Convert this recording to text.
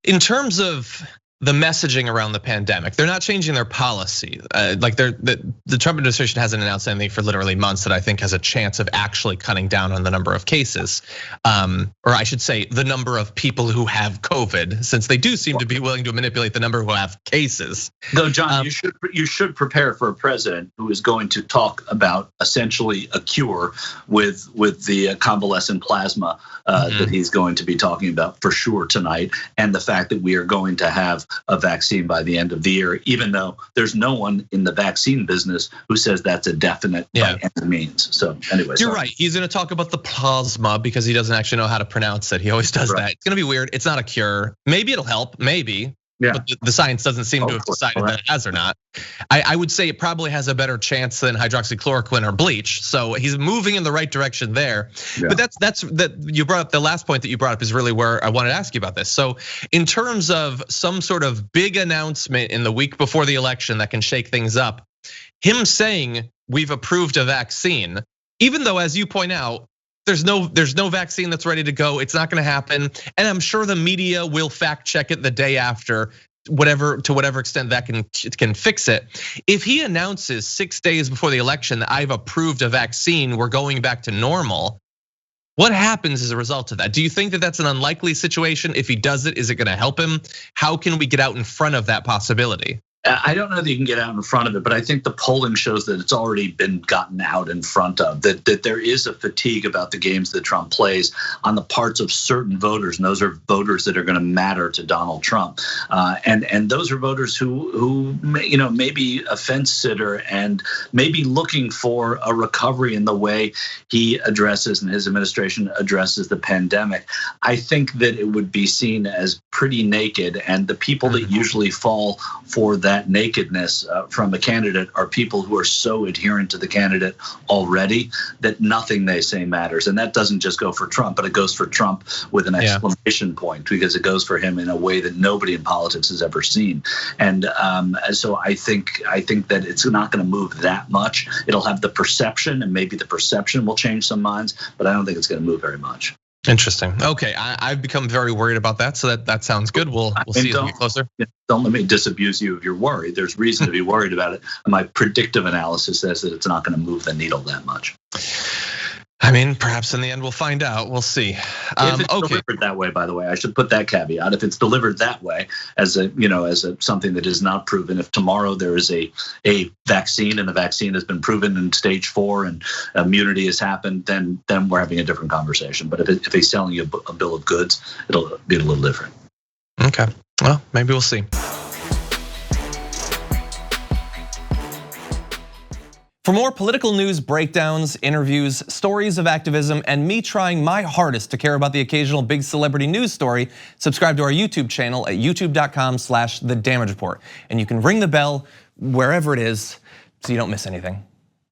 In terms of the messaging around the pandemic, they're not changing their policy. Like the Trump administration hasn't announced anything for literally months that I think has a chance of actually cutting down on the number of cases, or I should say the number of people who have COVID, since they do seem to be willing to manipulate the number who have cases. Though, John, you should prepare for a president who is going to talk about essentially a cure with the convalescent plasma that he's going to be talking about for sure tonight, and the fact that we are going to have a vaccine by the end of the year, even though there's no one in the vaccine business who says that's a definite by any means. So anyway, you're right. He's going to talk about the plasma because he doesn't actually know how to pronounce it. He always does that. It's going to be weird. It's not a cure. Maybe it'll help. Maybe. Yeah. But the science doesn't seem to have decided that it has or not. I would say it probably has a better chance than hydroxychloroquine or bleach. So he's moving in the right direction there. Yeah. But that's that you brought up. The last point that you brought up is really where I wanted to ask you about this. So in terms of some sort of big announcement in the week before the election that can shake things up, him saying we've approved a vaccine, even though, as you point out, there's no vaccine that's ready to go. It's not going to happen, and I'm sure the media will fact check it the day after, to whatever extent that can fix it. If he announces 6 days before the election that I've approved a vaccine, we're going back to normal, what happens as a result of that? Do you think that that's an unlikely situation? If he does it, is it going to help him? How can we get out in front of that possibility? I don't know that you can get out in front of it, but I think the polling shows that it's already been gotten out in front of, that there is a fatigue about the games that Trump plays on the parts of certain voters, and those are voters that are going to matter to Donald Trump. And those are voters who may be a fence sitter and maybe looking for a recovery in the way he addresses and his administration addresses the pandemic. I think that it would be seen as pretty naked, and the people that usually fall for that nakedness from a candidate are people who are so adherent to the candidate already that nothing they say matters. And that doesn't just go for Trump, but it goes for Trump with an exclamation point, because it goes for him in a way that nobody in politics has ever seen. And so I think that it's not going to move that much. It'll have the perception, and maybe the perception will change some minds, but I don't think it's going to move very much. Interesting. Okay, I've become very worried about that, so that sounds good. We'll see as we get closer. Don't let me disabuse you of your worry. There's reason to be worried about it. My predictive analysis says that it's not going to move the needle that much. I mean, perhaps in the end we'll find out. We'll see. If it's delivered that way, by the way, I should put that caveat. If it's delivered that way, as something that is not proven, if tomorrow there is a vaccine and the vaccine has been proven in stage 4 and immunity has happened, then we're having a different conversation. But if he's selling you a bill of goods, it'll be a little different. Okay, well, maybe we'll see. For more political news breakdowns, interviews, stories of activism, and me trying my hardest to care about the occasional big celebrity news story, subscribe to our YouTube channel at youtube.com/The Damage Report. And you can ring the bell wherever it is so you don't miss anything.